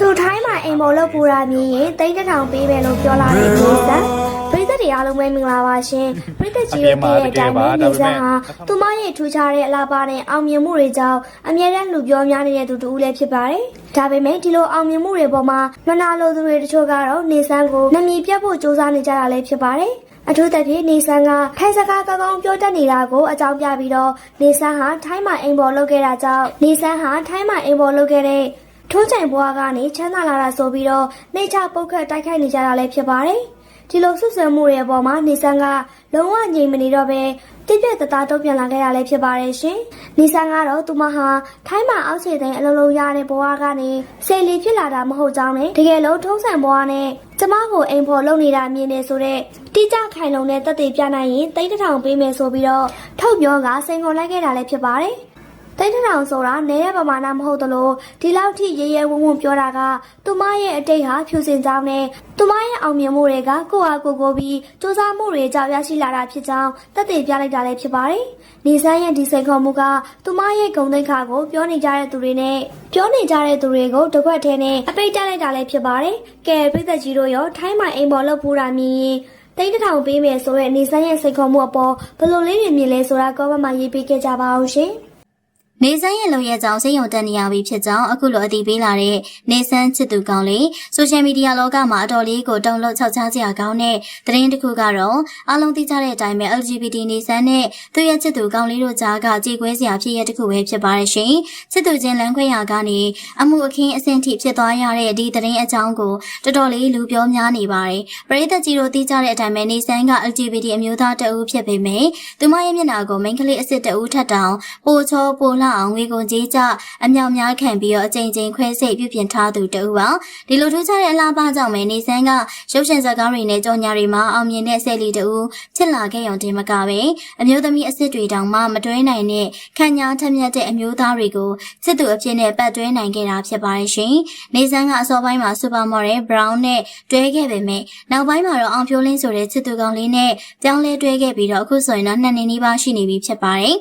သူထိုင်းမှာအိမ်ပေါ်လို့ပူတာမြင်ရင်တိတ်တထောင်ပေးမယ်လို့ပြောလာတဲ့နေဆန်ပရိသတ်တွေအားလုံးပဲမင်္ဂလာပါရှင်ပရိသတ်ကြီးရဲ့တည်တဲ့အတိုင်းပဲနေဆန်ဟာသူမရဲ့ထူးခြားတဲ့အလားပါနဲ့အောင်မြင်မှုတွေကြောင့်အမြဲတမ်းလူပြောများနေတဲ့သူတူဦးလည်းဖြစ်ပါတယ်ဒါပေမဲ့ဒီလိုအောင်မြင်မှုတွေပေါ်မှာမနာလိုသူတွေတချို့ကတော့နေဆန်ကိုနမီပြတ်ဖို့စူးစမ်းနေကြတာလည်းဖြစ်ပါတယ်အထူးသဖြင့်နေဆန်ကထိုင်းစကားကောင်းကောင်းပြောတတ်နေတာကိုအကြောင်းပြပြီးတော့နေဆန်ဟာထိုင်းမှာအိမ်ပေါ်လုပ်ခဲ့တာကြောင့်နေဆန်ဟာထိုင်းမှာအိမ်ပေါ်လုပ်ခဲ့တဲ့ထိုးချိုင်ဘွားကနေချမ်းသာလာတာဆိုပြီးတော့နေချပုတ်ခတ်တိုက်ခိုက်နေကြတာလည်းဖြစ်ပါတယ်ဒီလိုဆွဆွဲမှုတွေအပေါ်မှာနေဆန်ကလုံးဝငြိမ်မနေတော့ပဲတိပြက်တသားတုံ့ပြန်လာခဲ့ရလည်းဖြစ်ပါတယ်ရှင်နေဆန်ကတော့သူမဟာထိုင်းမှာအောက်ခြေသိမ်းအလုံးလုံးရတဲ့ဘွားကနေစိတ်လီဖြစ်လာတာမဟုတ်ကြောင်းနဲ့တကယ်လို့ထုံးစံဘွားနဲ့ကျမကိုအိမ်ဖော်လုပ်နေတာမြင်နေဆိုတဲ့တိကျခိုင်လုံတဲ့တက်သေးပြနိုင်ရင်တိတ်တထောင်ပေးမယ်ဆိုပြီးတော့ထုတ်ပြောကစိန်ခေါ်လိုက်ခဲ့တာလည်းဖြစ်ပါတယ်တိတ်ထောင်ဆိုတာနေတဲ့ပမာဏမဟုတ်သလိုဒီလောက်ထိရေရဲဝုန်းဝုန်းပြောတာကသူမရဲ့အတိတ်ဟာဖြူစင်ကြောင်းနဲ့သူမရဲ့အောင်မြင်မှုတွေကကိုယ့်အားကိုယ်ပြီးစူးစမ်းမှုတွေကြောင့်ရရှိလာတာဖြစ်ကြောင်းသက်သေပြလိုက်တာလည်းဖြစ်ပါတယ်။နေဆန်းရဲ့ဒီစိန်ခေါ်မှုကသူမရဲ့ဂုဏ်သိက္ခာကိုပြောနေကြတဲ့သူတွေနဲ့ပြောနေကြတဲ့သူတွေကိုတကွက်ထဲနဲ့အပိတ်တက်လိုက်တာလည်းဖြစ်ပါတယ်။ကဲပြည်သက်ကြီးတို့ရောထိုင်းမှာအိမ်ပေါ်လှုပ်ဖို့တာမြင်ရင်တိတ်တထောင်ပေးမယ်ဆိုတဲ့နေဆန်းရဲ့စိန်ခေါ်မှုအပေါ်ဘယ်လိုလေးတွေမြင်လဲဆိုတာကောမန့်မှာရေးပေးခဲ့ကြပါအောင်ရှင်။နေဆန်းရဲ့လုံရဲ့ကြောင့်စိတ်ယုံတက်နေရပြီဖြစ်ကြောင်းအခုလိုအတည်ပြုလာတဲ့နေဆန်းချစ်သူကောင်းလေးဆိုရှယ်မီဒီယာလောကမှာအတော်လေးကိုတုံ့လောက်ခြောက်ခြားစရာကောင်းတဲ့သတင်းတစ်ခုကတော့အားလုံးသိကြတဲ့အတိုင်းပဲ LGBT နေဆန်းနဲ့သူရဲ့ချစ်သူကောင်းလေးတို့ကြားကကြေကွဲစရာဖြစ်ရတဲ့တစ်ခုပဲဖြစ်ပါတယ်ရှင်ချစ်သူချင်းလမ်းခွဲရာကနေအမှုအခင်းအဆင့်ထိဖြစ်သွားရတဲ့ဒီသတင်းအကြောင်းကိုတော်တော်လေးလူပြောများနေပါတယ်ပရိသတ်ကြီးတို့သိကြတဲ့အတိုင်းပဲနေဆန်းက LGBT အမျိုးသားတအူးဖြစ်ပေမဲ့သူမရဲ့မျက်နှာကိုမိန်းကလေးအစ်စ်တအူးထက်တောင်ပိုချောပိုလှအောင်ငွေကုန်ကြီးကြအမြောက်များခံပြီးတော့အကြိမ်ကြိမ်ခွဲစိတ်ပြုပြင်ထားသူတူပါဒီလိုထူးခြားတဲ့အလားပါကြောင့်ပဲနေဆန်းကရုပ်ရှင်ဇာတ်ကားတွေနဲ့ကြော်ညာတွေမှာအောင်မြင်တဲ့ဆယ်လီတူဖြစ်လာခဲ့ရုံတင်မကပဲအမျိုးသမီးအစ်စ်တွေတောင်မှမတွဲနိုင်တဲ့ခံညာထက်မြက်တဲ့အမျိုးသားတွေကိုစစ်သူအဖြစ်နဲ့ပတ်တွဲနိုင်ခဲ့တာဖြစ်ပါတယ်ရှင်နေဆန်းကအစောပိုင်းမှာစူပါမော်ဒယ်ဘရောင်းနဲ့တွဲခဲ့ပေမဲ့နောက်ပိုင်းမှာတော့အောင်ဖြိုးလင်းဆိုတဲ့စစ်သူကောင်လေးနဲ့ပြောင်းလဲတွဲခဲ့ပြီးတော့အခုဆိုရင်တော့2 နှစ်နီးပါးရှိနေပြီဖြစ်ပါတယ်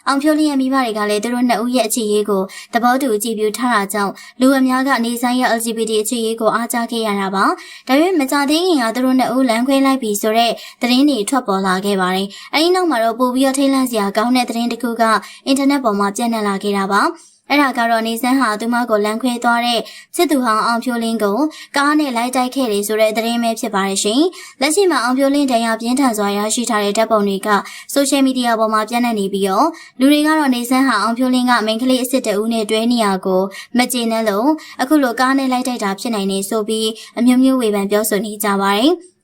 အောင်ဖြိုးလင်းရဲ့မိဘတွေကလည်းသူတို့နှစ်ဦးရဲ့အခြေရေးကိုသဘောတူကြည်ပြူထားတာကြောင့်လူအများကနေဆိုင်ရဲ့ LGBT အခြေရေးကိုအားကျခဲ့ရတာပါ။ဒါပေမဲ့မကြသေးခင်ကသူတို့နှစ်ဦးလမ်းခွဲလိုက်ပြီဆိုတဲ့သတင်းတွေထွက်ပေါ်လာခဲ့ပါတယ်။အဲဒီနောက်မှာတော့ပို့ပြီးထိတ်လန့်စရာကောင်းတဲ့သတင်းတစ်ခုကအင်တာနက်ပေါ်မှာပြန့်နှံ့လာခဲ့တာပါ။အဲ့ဒါကတော့နေဆန်းဟာသူမကိုလမ်းခွဲသွားတဲ့စစ်သူဟောင်းအောင်ဖြိုးလင်းကိုကားနဲ့လိုက်တိုက်ခဲ့တယ်ဆိုတဲ့သတင်းပဲဖြစ်ပါတယ်ရှင်။လက်ရှိမှာအောင်ဖြိုးလင်းတရားပြင်းထန်စွာရရှိထားတဲ့ဓာတ်ပုံတွေကဆိုရှယ်မီဒီယာပေါ်မှာပြန့်နှံ့နေပြီးတော့လူတွေကတော့နေဆန်းဟာအောင်ဖြိုးလင်းကမိန်းကလေးအစ်စ်တအူးနဲ့တွဲနေရကိုမကျေနပ်လို့အခုလိုကားနဲ့လိုက်တိုက်တာဖြစ်နိုင်နေဆိုပြီးအမျိုးမျိုးဝေဖန်ပြောဆိုနေကြပါတယ်။